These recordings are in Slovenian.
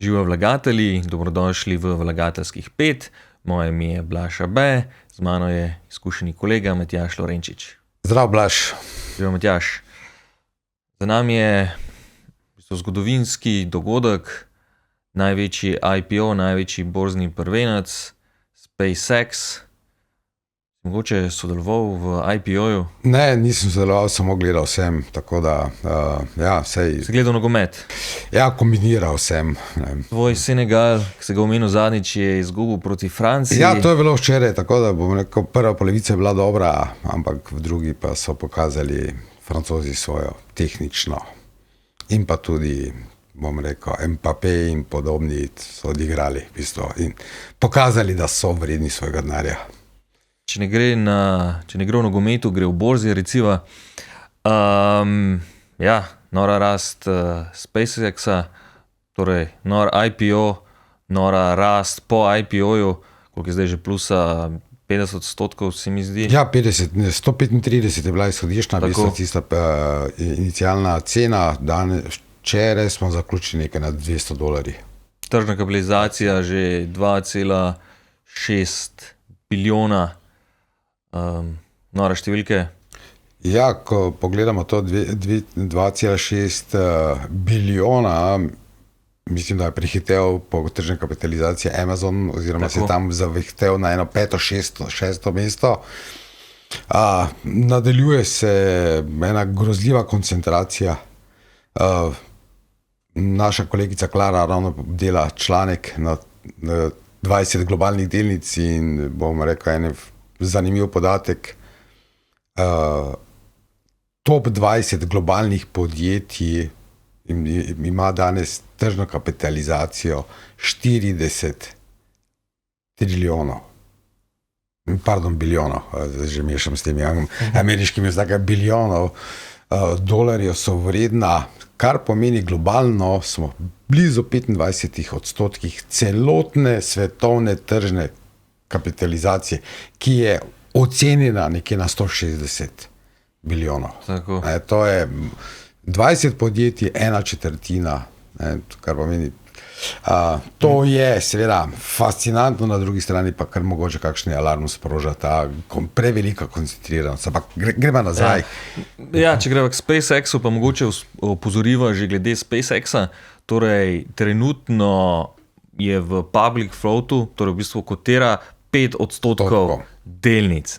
Živijo vlagatelji, dobrodošli v Vlagateljskih 5. Moje ime je Blaž Abe, z mano je izkušeni kolega Matjaž Lorenčič. Zdrav, Blaž. Živijo, Matjaž. Za nami je zgodovinski dogodek, največji IPO, največji borzni prvenec, SpaceX. Mogoče sodeloval v IPO-ju? Ne, nisem sodeloval, samo gledal sem, tako da, Si gledal nogomet? Ja, kombiniral sem. Tvoj Senegal, ki se ga omenil zadnjič, je izgubil proti Franciji. Ja, to je bilo včeraj, tako da bom rekel, prva polovica je bila dobra, ampak v drugi pa so pokazali Francozi svojo tehnično in pa tudi, bom rekel, Mbappé in podobni so odigrali v bistvu in pokazali, da so vredni svojega denarja. Če ne gre v nogometu, gre v borzi, recimo. Nora rast SpaceX-a, torej nor IPO, nora rast po IPO-ju, koliko je zdaj že plusa 50%, se mi zdi. Ja, 135 je bila izhodiščna, v bistvu tista inicialna cena, včeraj smo zaključili nekaj nad $200. Tržna kapitalizacija že 2,6 bilijona. Nore številke. Ja, ko pogledamo to 2,6 bilijona, mislim, da je prehitev po tržni kapitalizaciji Amazon, oziroma se je tam zavihtel na eno 5., 6. mesto. Nadaljuje se ena grozljiva koncentracija. Naša kolegica Klara ravno dela članek na 20 globalnih delnic in bomo rekel, zanimiv podatek. Top 20 globalnih podjetij ima danes tržno kapitalizacijo 40 trilijonov. Bilijonov, že mešam s temi ameriškimi znaki, bilijonov dolarjev so vredna, kar pomeni globalno smo blizu 25% celotne svetovne tržne kapitalizacije, ki je ocenjena nekje na 160 bilijonov. To je 20 podjetij, 1/4, kar pomeni. To je seveda fascinantno, na drugi strani pa kar mogoče kakšni alarm sproža ta prevelika koncentriranost. Ampak gremo nazaj. Če gremo k SpaceX-u, pa mogoče opozoriva že glede SpaceX-a. Torej, trenutno je v public floatu, torej v bistvu kotira 5% delnic.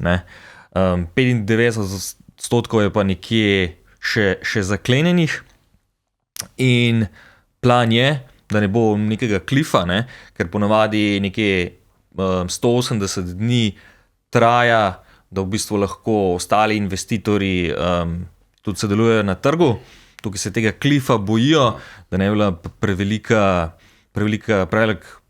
95% je pa nekje še zaklenjenih. In plan je, da ne bo nekega klifa, ker ponavadi nekje 180 dni traja, da v bistvu lahko ostali investitorji tudi sodelujejo na trgu. Tukaj se tega klifa bojijo, da ne bi bila prevelik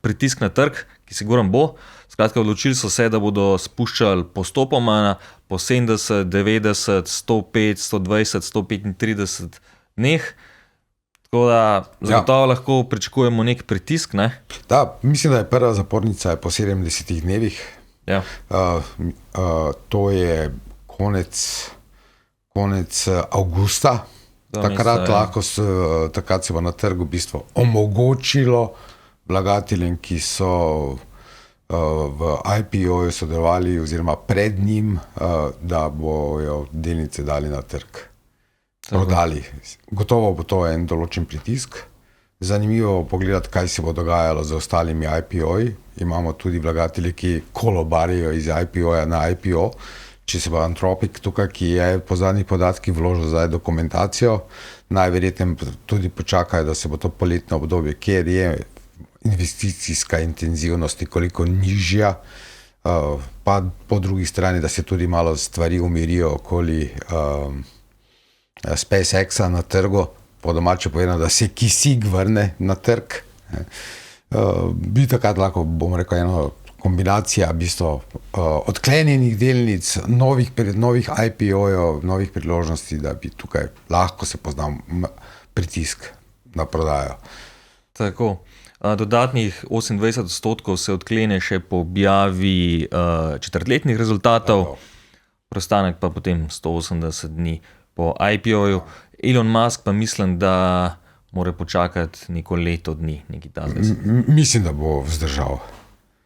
pritisk na trg, ki siguran bo. Skratka, odločili so se, da bodo spuščali postopoma po 70, 90, 105, 120, 135 dneh. Tako da zagotovo lahko pričakujemo nek pritisk, ne? Da, mislim, da je prva zapornica po 70 dnevih. Ja. To je konec avgusta. Takrat se bo na trgu v bistvu omogočilo vlagateljem, ki so v IPO-ju sodelovali oziroma pred njim, da bojo delnice dali na trg. Prodali. Gotovo bo to en določen pritisk. Zanimivo pogledati, kaj se bo dogajalo z ostalimi IPO-ji. Imamo tudi vlagatelje, ki kolobarijo iz IPO-ja na IPO. Če se bo Anthropic tukaj, ki je po zadnjih podatkih vložil zdaj dokumentacijo, najverjetneje tudi počakajo, da se bo to poletno obdobje, kjer je investicijska intenzivnost nekoliko nižja, pa po drugi strani, da se tudi malo stvari umirijo okoli SpaceX-a na trgu, po domače povedano, da se kisik vrne na trg. Bi takrat lahko, bom rekel, eno kombinacija v bistvu odklenjenih delnic, novih IPO-jev, novih priložnosti, da bi tukaj lahko se poznal pritisk na prodajo. Tako. Dodatnih 28% se odklene še po objavi četrtletnih rezultatov, preostanek pa potem 180 dni po IPO-ju. Elon Musk pa mislim, da mora počakati neko leto dni, neki takega. Mislim, da bo vzdržal.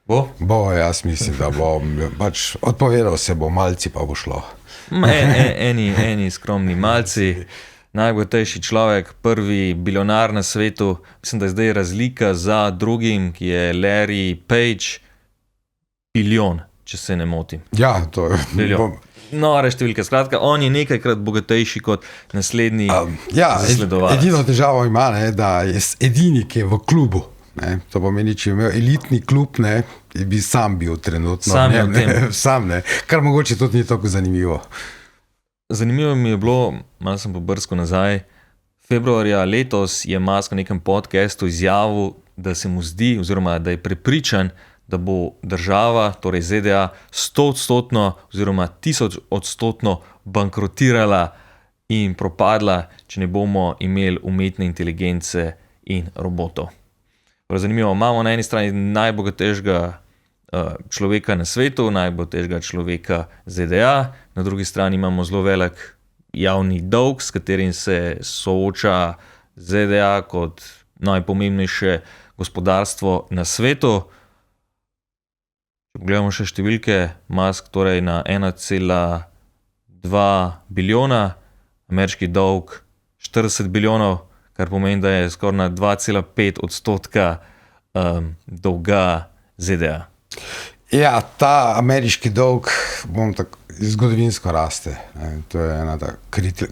Bo, jaz mislim, da bo. Pač odpovedal se bo, malci pa bo šlo. Eni skromni malci. Najbogatejši človek, prvi bilionar na svetu, mislim, da je zdaj razlika za drugim, ki je Larry Page, bilijon, če se ne motim. Ja, to je bilijon. Nore številke. Skratka, on je nekajkrat bogatejši kot naslednji zasledovalec. Edino težavo ima, da je edini, ki je v klubu. Ne? To pomeni, če imel elitni klub, ne, bi sam bil trenutno. Sam, kar mogoče tudi ni tako zanimivo. Zanimivo mi je bilo, malo sem pobrskal nazaj, februarja letos je Musk v nekem podcastu izjavil, da se mu zdi, oziroma da je prepričan, da bo država, torej ZDA, 100% oziroma 1000% bankrotirala in propadla, če ne bomo imeli umetne inteligence in robotov. Zanimivo, imamo na eni strani najbogatejšega človeka na svetu, najbogatejšega človeka ZDA, na drugi strani imamo zelo velik javni dolg, s katerim se sooča ZDA kot najpomembnejše gospodarstvo na svetu. Če pogledamo še številke, Musk torej na 1,2 bilijona, ameriški dolg 40 bilijonov, kar pomeni, da je skoraj na 2,5% dolga ZDA. Ja, ta ameriški dolg zgodovinsko raste. To je ena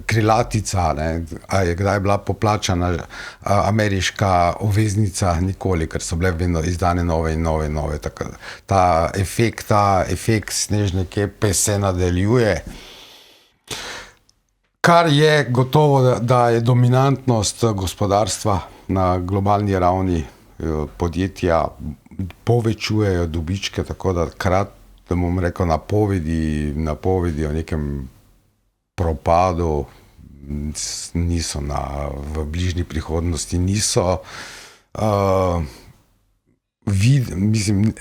krilatica. Je kdaj bila poplačana ameriška obveznica? Nikoli, ker so bile vedno izdane nove in nove. Ta efekt snežne kepe se nadaljuje. Kar je gotovo, da je dominantnost gospodarstva na globalni ravni, podjetja povečujejo dobičke, tako da da bom rekel, napovedi o nekem propadu niso v bližnji prihodnosti, niso. Mislim,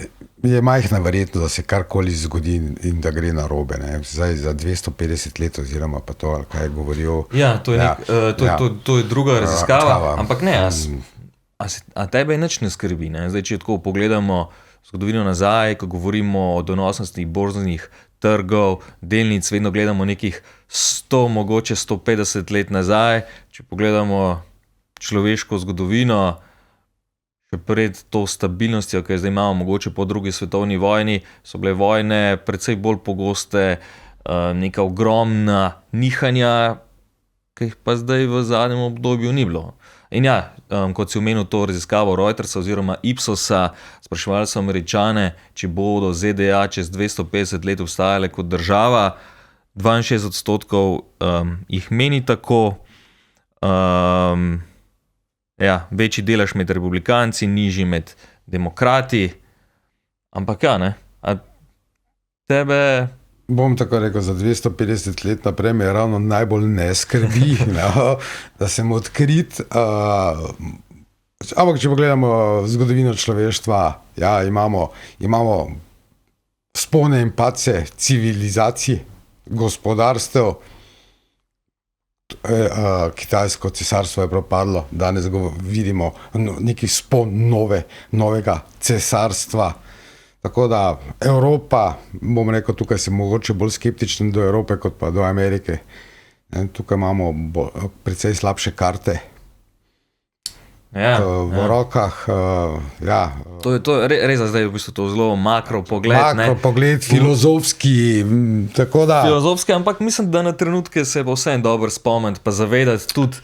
je majhna verjetnost, da se karkoli zgodi in da gre narobe. Zdaj za 250 let oziroma pa to, kaj je govoril. Ja, to je druga raziskava, ampak ne, a tebe nič ne skrbi, ne? Zdaj, če tako pogledamo zgodovino nazaj, ko govorimo o donosnosti borznih trgov, delnic, vedno gledamo nekih 100, mogoče 150 let nazaj, če pogledamo človeško zgodovino, še pred to stabilnostjo, ki jo zdaj imamo, mogoče po drugi svetovni vojni, so bile vojne precej bolj pogoste, neka ogromna nihanja, ki jih pa zdaj v zadnjem obdobju ni bilo. In ja, kot si omenil to raziskavo Reutersa oziroma Ipsosa, spraševali so Američane, če bodo ZDA čez 250 let obstajale kot država, 62% jih meni tako, večji delež med republikanci, nižji med demokrati, ampak ja, ne, a tebe... Bom tako rekel, za 250 let naprej me ravno najbolj ne skrbi, da sem odkrit. Ampak če pogledamo zgodovino človeštva, ja, imamo vzpone in padce civilizacij, gospodarstev. Kitajsko cesarstvo je propadlo, danes vidimo neki vzpon novega cesarstva. Tako da Evropa, bom rekel, tukaj sem mogoče bolj skeptičen do Evrope kot pa do Amerike. Tukaj imamo precej slabše karte v rokah. To je res zdaj v bistvu to zelo makro pogled. Pogled, filozofski. Tako da... Filozofski, ampak mislim, da na trenutke se bo vsem dobro spomniti pa zavedati tudi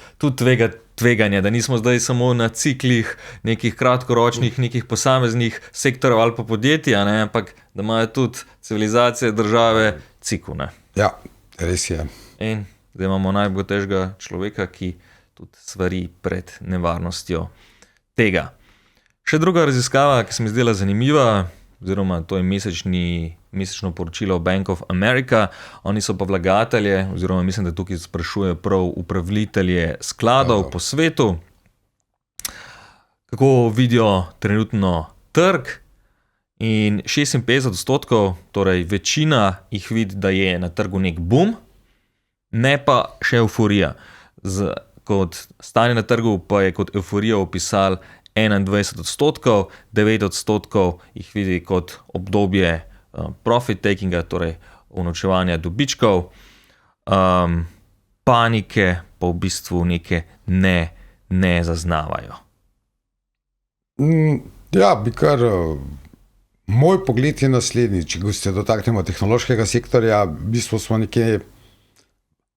tveganja, da nismo zdaj samo na ciklih nekih kratkoročnih, nekih posameznih sektorov ali pa podjetij, ampak da imajo tudi civilizacije, države cikl. Ja, res je. In zdaj imamo najbogatejšega človeka, ki tudi svari pred nevarnostjo tega. Še druga raziskava, ki se mi zdela zanimiva, oziroma to je mesečno poročilo Bank of America, oni so pa vlagatelje, oziroma mislim, da tukaj sprašujejo prav upravitelje skladov po svetu, kako vidijo trenutno trg, in 56%, torej večina jih vidi, da je na trgu nek boom, ne pa še euforija. kot stanje na trgu pa je kot euforijo opisal 21%, 9% jih vidi kot obdobje profit takinga, torej unovčevanja dobičkov, panike pa v bistvu neke ne zaznavajo. Ja, bi kar... Moj pogled je naslednji, če se dotaknemo tehnološkega sektorja, v bistvu smo nekje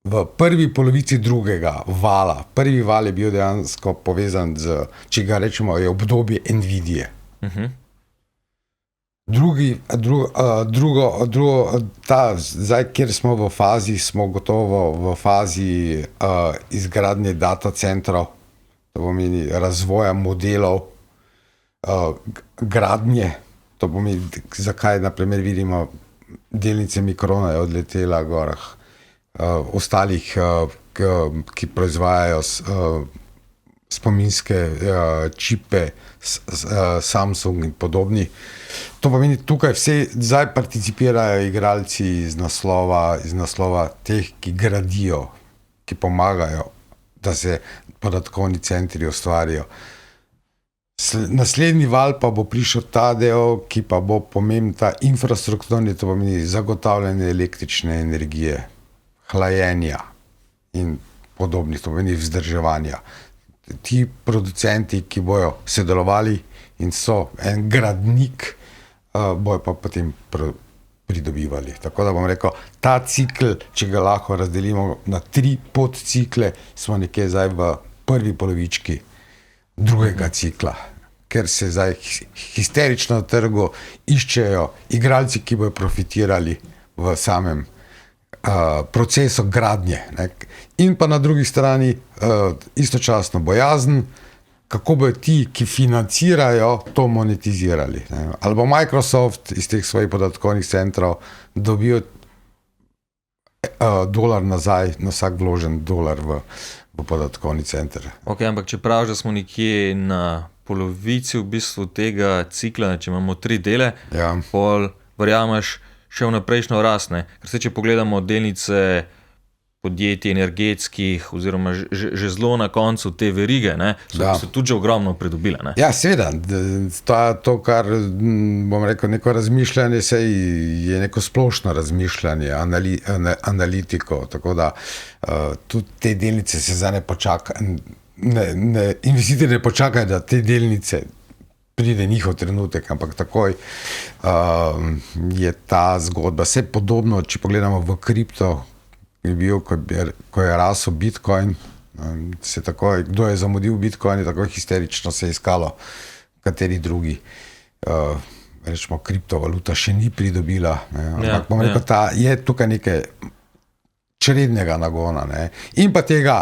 v prvi polovici drugega vala. Prvi val je bil dejansko povezan z, če ga rečemo, je obdobje Nvidije. Zdaj, kjer smo v fazi, smo gotovo v fazi izgradnje data centrov, to pomeni razvoja modelov, gradnje. To pomeni, zakaj naprimer vidimo delnice Mikrona je odletela gor, ostalih, ki proizvajajo spominske čipe, Samsung in podobni. To pomeni, tukaj vse zdaj participirajo igralci iz naslova teh, ki gradijo, ki pomagajo, da se podatkovni centri ustvarijo. Naslednji val pa bo prišel ta del, ki pa bo pomemben ta infrastrukturni, to pomeni zagotavljanje električne energije, hlajenja in podobnih, to pomeni vzdrževanja. Ti producenti, ki bojo sodelovali in so en gradnik, bojo pa potem pridobivali. Tako da bom rekel, ta cikl, če ga lahko razdelimo na 3 podcikle, smo nekje zdaj v prvi polovički drugega cikla, ker se zdaj histerično na trgu iščejo igralci, ki bojo profitirali v samem procesu gradnje. Ne. In pa na drugi strani istočasno bojazen, kako bojo ti, ki financirajo, to monetizirali. Ne. Ali bo Microsoft iz teh svojih podatkovnih centrov dobil dolar nazaj na vsak vložen dolar v podatkovni center. Ok, ampak če praviš, da smo nekje na polovici v bistvu tega cikla, če imamo 3 dele, pol verjameš še v naprejšnjo rast, ne? Ker se, če pogledamo delnice podjetij energetskih oziroma že zelo na koncu te verige, ne, so tudi že ogromno pridobile. Ne? Ja, seveda. To, kar bom rekel, neko razmišljanje, je neko splošno razmišljanje analitikov, tako da tudi te delnice se zdaj ne počakajo, investitorji ne počakajo, da te delnice pride njihov trenutek, ampak takoj je ta zgodba. Vse podobno, če pogledamo v kripto, ko je rasel Bitcoin, se takoj, kdo je zamudil Bitcoin, je takoj histerično se je iskalo, kateri drugi, rečemo, kriptovaluta še ni pridobila. Ampak bom rekel, je tukaj nekaj črednega nagona. Ne. In pa tega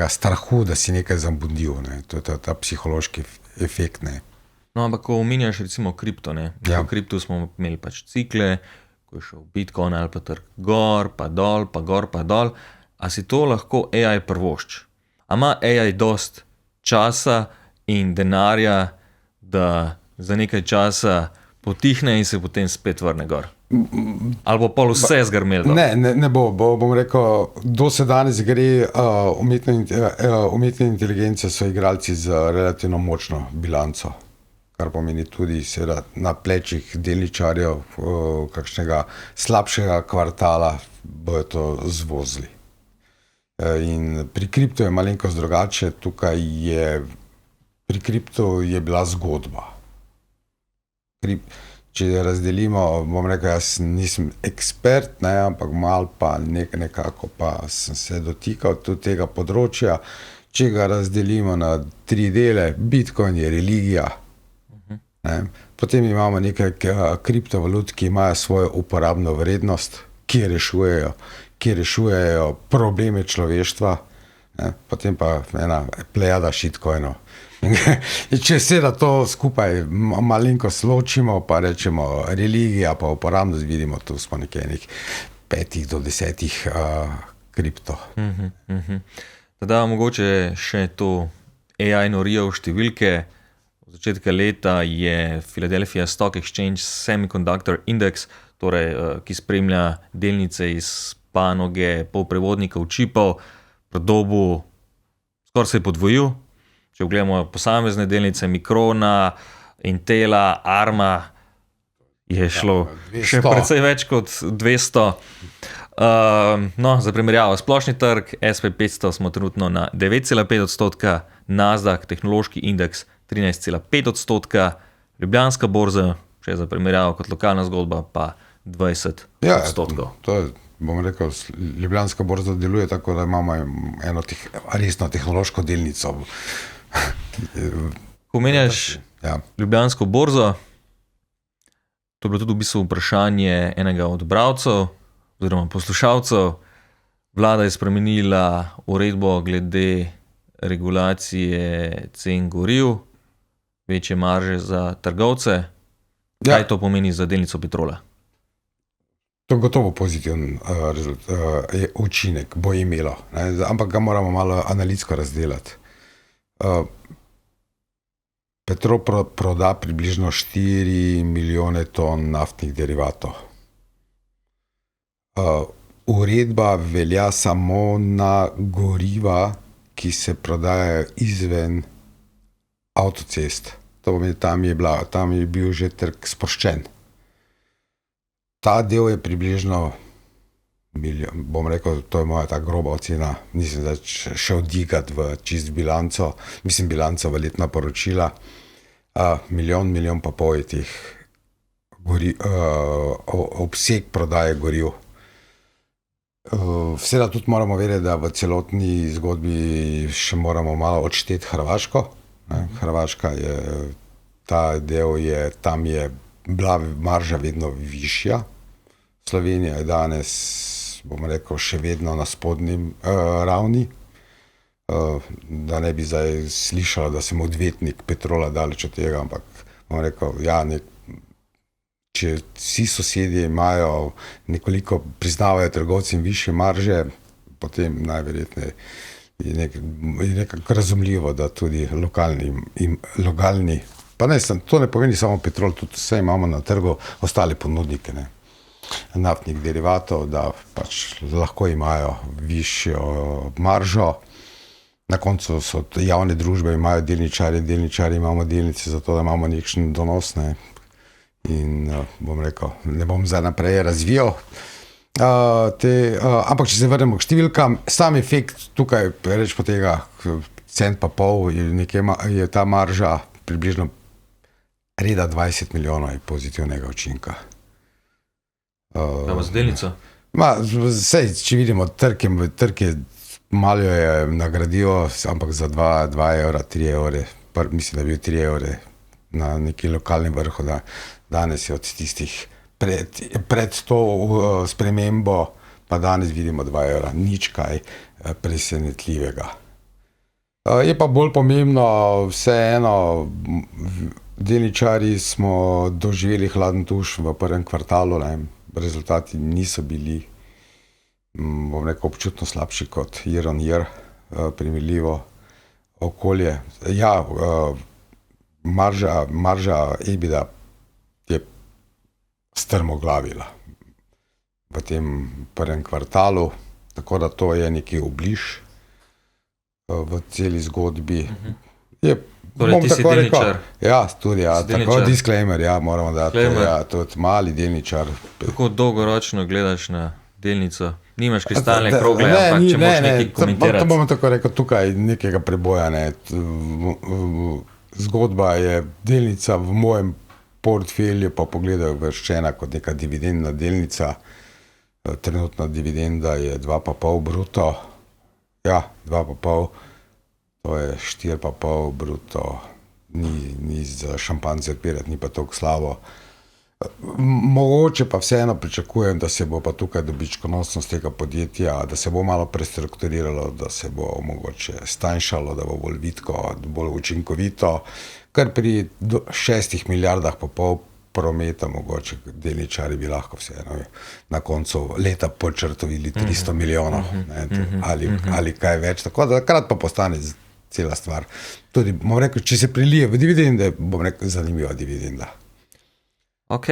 strahu, da si nekaj zamudil. Ne. To je ta psihološki efekt. Ne. No, ampak ko omenjaš recimo kripto, ne? V kriptu smo imeli pač cikle, ko je šel Bitcoin ali pa trg gor, pa dol, pa gor, pa dol. A si to lahko AI prvošč? A ima AI dost časa in denarja, da za nekaj časa potihne in se potem spet vrne gor? Ali bo pol vse zgrmel dol? Ne bo. Bom rekel, do sedanes gre umetne inteligence, so igralci z relativno močno bilanco. Kar pomeni tudi seveda na plečih delničarjev kakšnega slabšega kvartala bojo to zvozili. In pri kriptu je malenkost drugače, pri kriptu je bila zgodba. Če razdelimo, bom rekel, jaz nisem ekspert, ne, ampak malo pa nekako pa sem se dotikal tudi tega področja. Če ga razdelimo na 3 dele, Bitcoin je religija. Potem imamo nekaj kriptovalut, ki imajo svojo uporabno vrednost, ki rešujejo probleme človeštva, potem pa ena plejada shitcoinov. Če seveda to skupaj malenko sločimo, pa rečemo religija, pa uporabnost, vidimo, tu smo nekaj 5 do 10 kripto. Teda mogoče še to AI norijo v številke. V začetka leta je Philadelphia Stock Exchange Semiconductor Index, torej, ki spremlja delnice iz panoge polprevodnikov čipov prodobu skoraj se je podvojil. Če pogledamo posamezne delnice Microna, Intela, Arma, je šlo še precej več kot 200. Za primerjavo, splošni trg SP500 smo trenutno na 9,5%, Nasdaq, tehnološki indeks 13,5%, Ljubljanska borza, še za primerjavo kot lokalna zgodba, pa 20%. To je, bom rekel, Ljubljanska borza deluje tako, da imamo eno resno tehnološko delnico. Ko menjaš Ljubljansko borzo, to je bilo tudi v bistvu vprašanje enega od bralcev oziroma poslušalcev. Vlada je spremenila uredbo glede regulacije cen goriv, večje marže za trgovce. Kaj to pomeni za delnico Petrola? To je gotovo pozitiven učinek, bo imelo, ne? Ampak ga moramo malo analitsko razdelati. Petrol proda približno 4 milijone ton naftnih derivatov. Uredba velja samo na goriva, ki se prodajajo izven avtocest. To pomeni, tam je bil že trg sproščen. Ta del je približno milijon, bom rekel, to je moja ta groba ocena, nisem zdaj še odigati v čist bilanco, bilanco v letna poročila, milijon pa pol je teh obseg prodaje goriv. Seveda tudi moramo vedeti, da v celotni zgodbi še moramo malo odšteti Hrvaško. Hrvaška je, ta del je, tam je bila marža vedno višja. Slovenija je danes, bom rekel, še vedno na spodnjem ravni. Da ne bi zdaj slišala, da sem odvetnik Petrola daleč od tega, ampak bom rekel, če vsi sosedje imajo nekoliko, priznavajo trgovcem višje marže, potem najverjetneje je nekako razumljivo, da tudi lokalni, pa ne, to ne pomeni samo Petrol, tudi vse imamo na trgu ostale ponudnike, ne, naftnih derivatov, da pač lahko imajo višjo maržo. Na koncu so javne družbe, imajo delničarji imamo delnice, zato da imamo nekšen donos, ne. In bom rekel, ne bom zdaj naprej razvijal ampak če se vrnemo k številkam, sam efekt tukaj, reč po tega, cent pa pol, je ta marža približno reda 20 milijonov je pozitivnega učinka. Z delnico? Sej, če vidimo, trg je malo je nagradil, ampak za 2 evra, 3 evre, mislim, da je bil 3 evre na neki lokalnem vrhu, da danes je od tistih pred to spremembo, pa danes vidimo 2 evra, nič kaj presenetljivega. Je pa bolj pomembno, vseeno, delničarji smo doživeli hladen tuš v prvem kvartalu, ne, rezultati niso bili, bom rekel, občutno slabši kot year on year, primerljivo okolje. Marža EBITDA je strmoglavila v tem prvem kvartalu, tako da to je neki obliž v celi zgodbi. Torej ti si delničar? Tudi, tako disclaimer, moramo dati, tudi mali delničar. Kako dolgoročno gledaš na delnico? Nimaš kristalne krogle, ampak če moš nekaj komentirati. To bomo tako rekel, tukaj nekega preboja, ne. Zgodba je delnica v mojem portfelju, pa pogledajo vrščena kot neka dividendna delnica. Trenutna dividenda je 2,5 bruto. 2,5, to je 4,5 bruto. Ni za šampanjce odpirati, ni pa toliko slabo. Mogoče pa vseeno pričakujem, da se bo pa tukaj dobičkonosnost tega podjetja, da se bo malo prestrukturiralo, da se bo mogoče stanjšalo, da bo bolj vitko, bolj učinkovito, kar pri 6 milijardah pa pol prometa mogoče delničarji bi lahko vseeno na koncu leta počrtovili 300 milijonov ali kaj več, tako da takrat pa postane cela stvar. Tudi, bom rekel, če se prilije v dividende, bom rekel, zanimiva dividenda. Ok,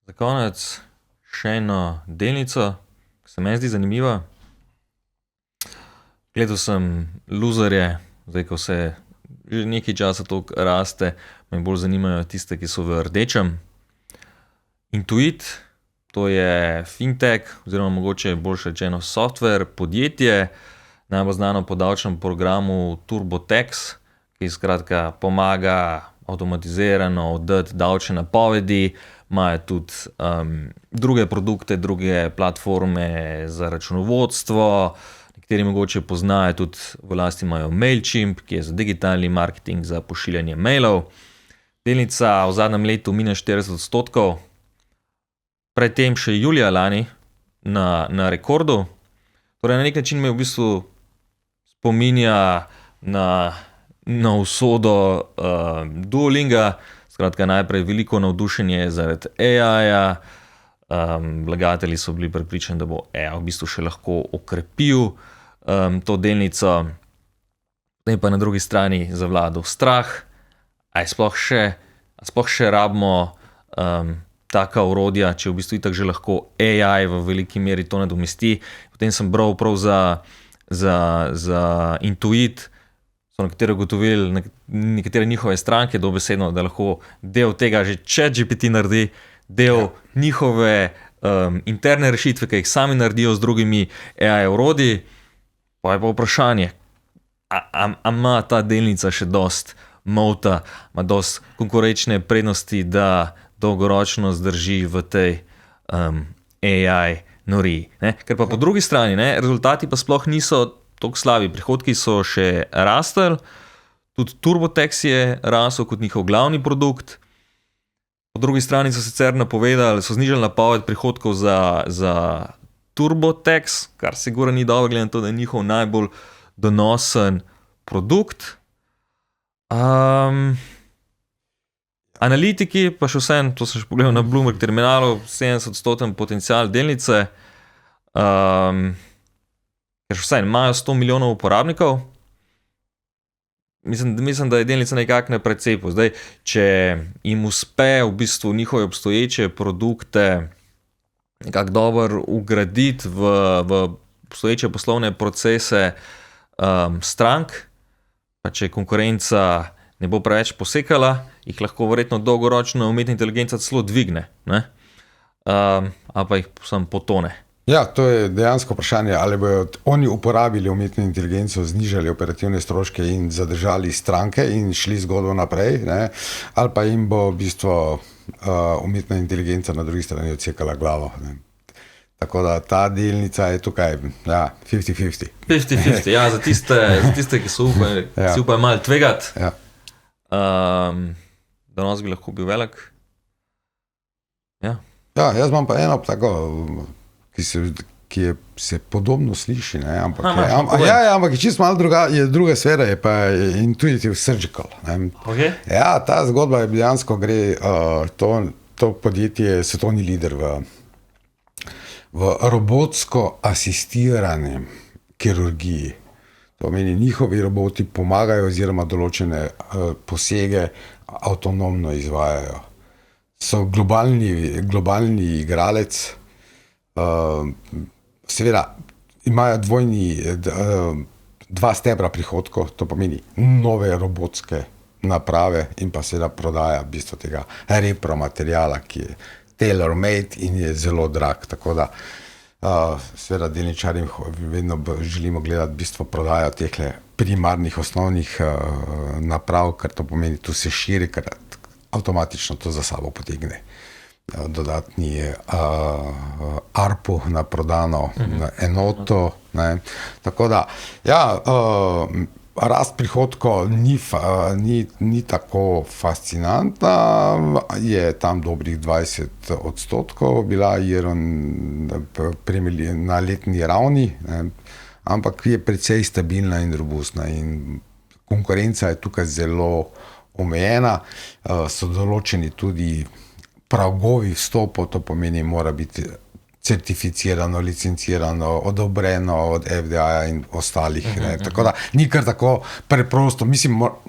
za konec še eno delnico, se meni zdi zanimiva. Gledal sem luzerje, zdaj ko se že nekaj časa toliko raste, me bolj zanimajo tiste, ki so v rdečem. Intuit, to je fintech, oziroma mogoče boljše rečeno software podjetje, najbolj znano po davčnem programu TurboTax, ki skratka pomaga avtomatizirano oddati davčne napovedi, imajo tudi druge produkte, druge platforme za računovodstvo, nekateri mogoče poznajo tudi, v lasti imajo Mailchimp, ki je za digitalni marketing, za pošiljanje mailov. Delnica v zadnjem letu minus 40%, predtem še julija lani na rekordu. Torej na nek način me v bistvu spominja na usodo Duolinga, skratka najprej veliko navdušenje zaradi AI-ja, vlagatelji so bili prepričani, da bo AI v bistvu še lahko okrepil to delnico, potem pa na drugi strani zavladal strah, a sploh še rabimo taka orodja, če v bistvu itak že lahko AI v veliki meri to nadomesti. Potem sem bral prav za Intuit, so nekateri ugotovili, nekatere njihove stranke dobesedno, da lahko del tega že ChatGPT naredi, del njihove interne rešitve, ki jih sami naredijo z drugimi AI orodji. Pa je pa vprašanje, a ima ta delnica še dost mota, ima dost konkurenčne prednosti, da dolgoročno zdrži v tej AI noriji. Ker pa po drugi strani, rezultati pa sploh niso toliko slabi, prihodki so še rastli, tudi TurboTax je rasel kot njihov glavni produkt. Po drugi strani so sicer napovedali, so znižali napoved prihodkov za TurboTax, kar sigurno ni dobro, glede na to, da je njihov najbolj donosen produkt. Analitiki, pa še vsem, to sem še pogledal na Bloomberg terminalu, 70% potencial delnice, ker še vsem imajo 100 milijonov uporabnikov. Mislim, da je delnica nekako na precepu. Zdaj, če jim uspe v bistvu njihove obstoječe produkte nekako dobro ugraditi v obstoječe poslovne procese strank, pa če konkurenca ne bo preveč posekala, jih lahko verjetno dolgoročno umetna inteligenca celo dvigne, ali pa jih samo potone. Ja, to je dejansko vprašanje, ali bodo oni uporabili umetno inteligenco, znižali operativne stroške in zadržali stranke in šli zgodbo naprej, ali pa jim bo v bistvu umetna inteligenca na drugi strani odsekala glavo. Tako da ta delnica je tukaj 50-50. 50-50, ja, za tiste, ki so upajo malo tvegati. Ja. Danes bi lahko bil velik. Ja, jaz imam pa eno tako, ki se podobno sliši, ampak je čisto malo druga sfera, je pa Intuitive Surgical. Okay. Ja, ta zgodba je dejansko gre, to podjetje je svetovni lider v robotsko asistirani kirurgiji. To pomeni, njihovi roboti pomagajo oziroma določene posege avtonomno izvajajo. So globalni igralec, seveda imajo dva stebra prihodkov, to pomeni nove robotske naprave in pa seveda prodaja v bistvu tega repromateriala, ki je tailor-made in je zelo drag, tako da seveda delničarjem vedno želimo gledati v bistvu prodajo tehle primarnih osnovnih naprav, ker to pomeni, tu se širi, ker avtomatično to za sabo potegne dodatni ARPU na prodano enoto. Tako da, rast prihodkov ni tako fascinantna, je tam dobrih 20%, bila je na letni ravni, ampak je precej stabilna in robustna in konkurenca je tukaj zelo omejena, so določeni tudi pragovi vstopov, to pomeni, mora biti certificirano, licencirano, odobreno od FDA in ostalih. Tako da ni kar tako preprosto,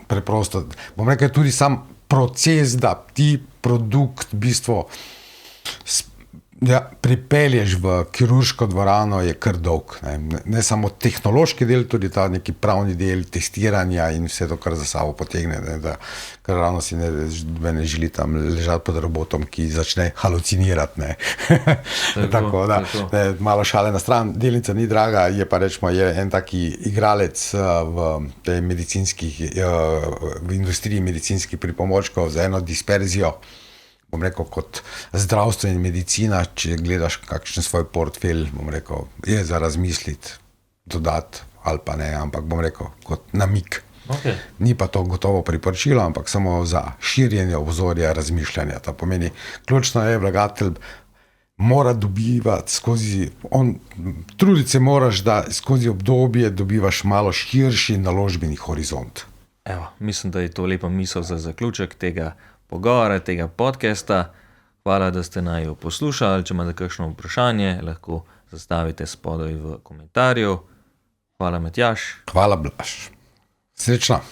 preprosto, bom rekel, tudi sam proces, da ti produkt v bistvu Ja, pripelješ v kirurško dvorano je kar dolg. Ne samo tehnološki del, tudi ta neki pravni del testiranja in vse to, kar za sabo potegne. Ker ravno si ne želi tam ležati pod robotom, ki začne halucinirati. Tako da, malo šale na stran. Delnica ni draga, je pa rečemo, je en taki igralec v industriji medicinskih pripomočkov za eno disperzijo. Bom rekel, kot zdravstvo in medicina, če gledaš kakšen svoj portfelj, bom rekel, je za razmisliti, dodati ali pa ne, ampak bom rekel, kot namik. Okay. Ni pa to gotovo priporočilo, ampak samo za širjenje obzorja razmišljanja. To pomeni, ključno je, vlagatelj mora dobivati truditi se moraš, da skozi obdobje dobivaš malo širši naložbeni horizont. Evo, mislim, da je to lepa misel za zaključek tega pogovora, tega podcasta. Hvala, da ste naju poslušali. Če imate kakšno vprašanje, lahko zastavite spodaj v komentarju. Hvala, Matjaž. Hvala, Blaž. Srečno.